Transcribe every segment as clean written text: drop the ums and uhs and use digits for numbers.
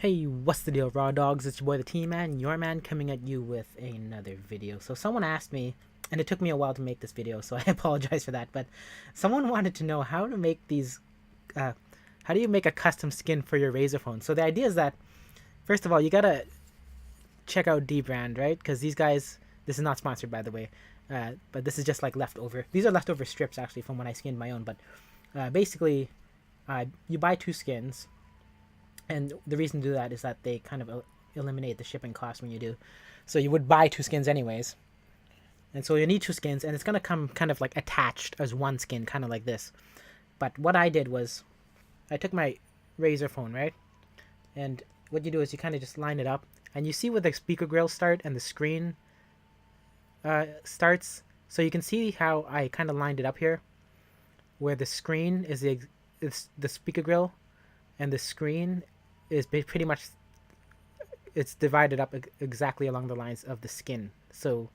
Hey, what's the deal, Raw Dogs? It's your boy, the T-Man, your man, coming at you with another video. So someone asked me, and it took me a while to make this video, so I apologize for that, but someone wanted to know how to make these, how do you make a custom skin for your Razer phone? So the idea is that, first of all, you gotta check out dbrand, right? Because these guys, this is not sponsored, by the way, but this is just like leftover. These are leftover strips, actually, from when I skinned my own, but basically, you buy two skins. And the reason to do that is that they kind of eliminate the shipping cost when you do. So you would buy two skins anyways. And so you need two skins, and it's going to come kind of like attached as one skin, kind of like this. But what I did was, I took my Razer phone, right? And what you do is you kind of just line it up, and you see where the speaker grill start and the screen starts. So you can see how I kind of lined it up here, where the screen is the speaker grill, and the screen is pretty much, it's divided up exactly along the lines of the skin. So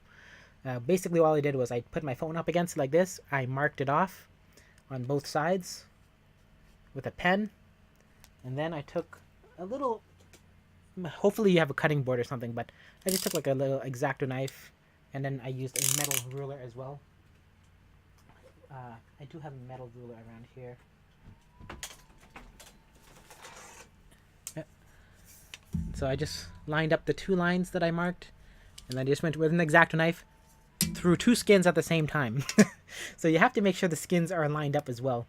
basically all I did was I put my phone up against it like this. I marked it off on both sides with a pen, and then I took a little, hopefully you have a cutting board or something, but I just took like a little X-Acto knife, and then I used a metal ruler as well. I do have a metal ruler around here. So I just lined up the two lines that I marked, and then I just went with an X-Acto knife through two skins at the same time. So you have to make sure the skins are lined up as well.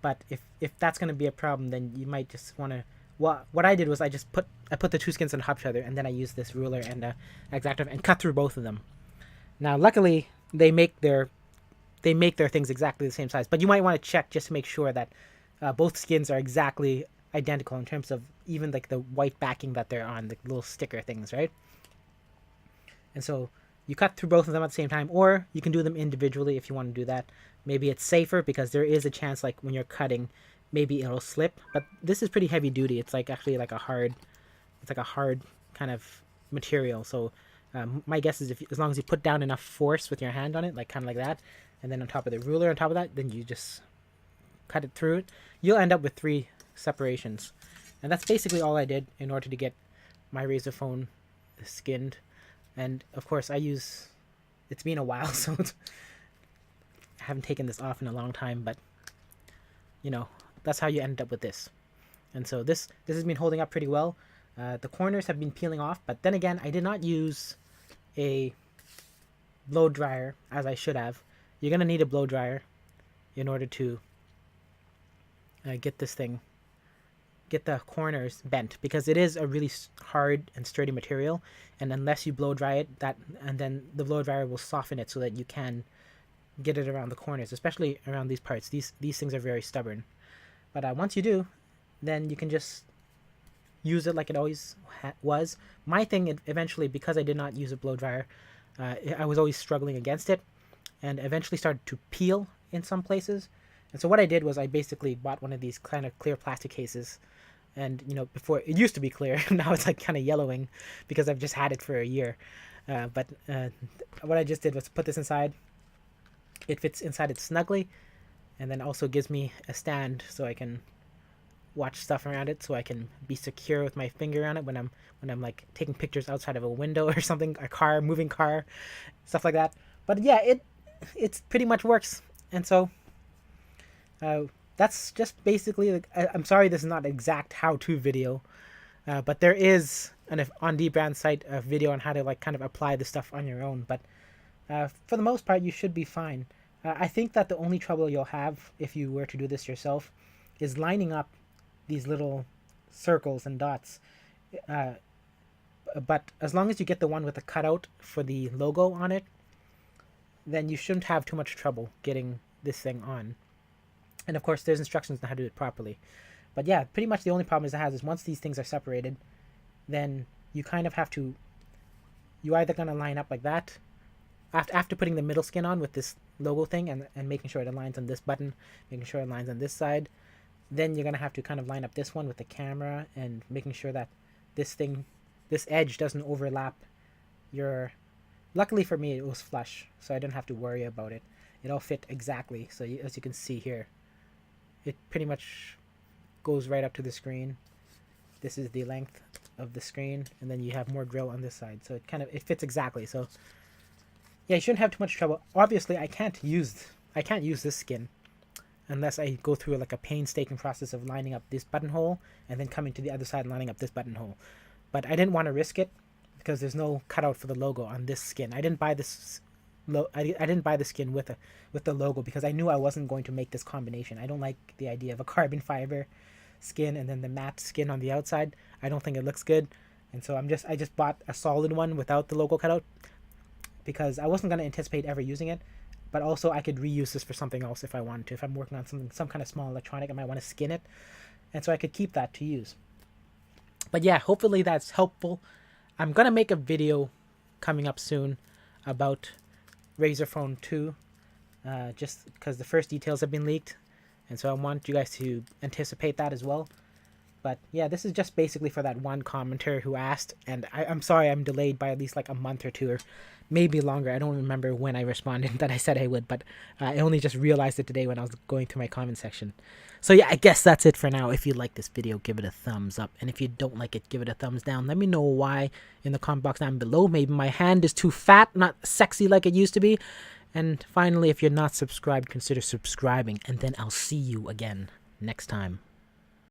But if that's going to be a problem, then you might just want to... Well, what I did was I put the two skins on top of each other, and then I used this ruler and X-Acto and cut through both of them. Now, luckily, they make their things exactly the same size, but you might want to check just to make sure that both skins are exactly identical in terms of even like the white backing that they're on, the little sticker things, right? And so you cut through both of them at the same time, or you can do them individually if you want to do that. Maybe it's safer because there is a chance, like when you're cutting, maybe it'll slip. But this is pretty heavy duty. It's like actually like a hard, it's like a hard kind of material. So my guess is as long as you put down enough force with your hand on it, like kind of like that, and then on top of the ruler on top of that, then you just cut it through it, you'll end up with 3 separations. And that's basically all I did in order to get my Razer phone skinned. And of course it's been a while, so I haven't taken this off in a long time, but you know, that's how you end up with this. And so this has been holding up pretty well. The corners have been peeling off, but then again, I did not use a blow dryer as I should have. You're gonna need a blow dryer in order to get the corners bent, because it is a really hard and sturdy material, and unless you blow dry it, and then the blow dryer will soften it so that you can get it around the corners, especially around these parts. These things are very stubborn, but once you do, then you can just use it like it always was. My thing eventually, because I did not use a blow dryer, I was always struggling against it, and eventually started to peel in some places. And so what I did was I basically bought one of these kind of clear plastic cases. And, you know, before it used to be clear, now it's like kind of yellowing because I've just had it for a year. But what I just did was put this inside. It fits inside it snugly, and then also gives me a stand so I can watch stuff around it, so I can be secure with my finger on it when I'm like taking pictures outside of a window or something, a car, moving car, stuff like that. But yeah, it's pretty much works. And so that's just basically, like, I'm sorry this is not an exact how-to video, but there is on dbrand site a video on how to like kind of apply the stuff on your own. But for the most part, you should be fine. I think that the only trouble you'll have if you were to do this yourself is lining up these little circles and dots. But as long as you get the one with the cutout for the logo on it, then you shouldn't have too much trouble getting this thing on. And of course, there's instructions on how to do it properly. But yeah, pretty much the only problem it has is once these things are separated, then you kind of have to, you either going to line up like that, after putting the middle skin on with this logo thing and making sure it aligns on this button, making sure it aligns on this side, then you're going to have to kind of line up this one with the camera and making sure that this edge doesn't overlap your... Luckily for me, it was flush, so I didn't have to worry about it. It all fit exactly, so as you can see here, it pretty much goes right up to the screen. this is the length of the screen, and then you have more drill on this side, so it fits exactly. So yeah, you shouldn't have too much trouble. Obviously, I can't use this skin unless I go through like a painstaking process of lining up this buttonhole and then coming to the other side and lining up this buttonhole. But I didn't want to risk it because there's no cutout for the logo on this skin. I didn't buy this. I didn't buy the skin with the logo because I knew I wasn't going to make this combination. I don't like the idea of a carbon fiber skin and then the matte skin on the outside. I don't think it looks good, and so I just bought a solid one without the logo cutout because I wasn't going to anticipate ever using it. But also I could reuse this for something else if I wanted to. If I'm working on some kind of small electronic, I might want to skin it, and so I could keep that to use. But yeah, hopefully that's helpful. I'm gonna make a video coming up soon about Razer Phone 2, just because the first details have been leaked, and so I want you guys to anticipate that as well. But yeah, this is just basically for that one commenter who asked, and I'm sorry I'm delayed by at least like a month or two, or maybe longer. I don't remember when I responded that I said I would, but I only just realized it today when I was going through my comment section. So yeah, I guess that's it for now. If you like this video, give it a thumbs up, and if you don't like it, give it a thumbs down. Let me know why in the comment box down below. Maybe my hand is too fat, not sexy like it used to be. And finally, if you're not subscribed, consider subscribing, and then I'll see you again next time.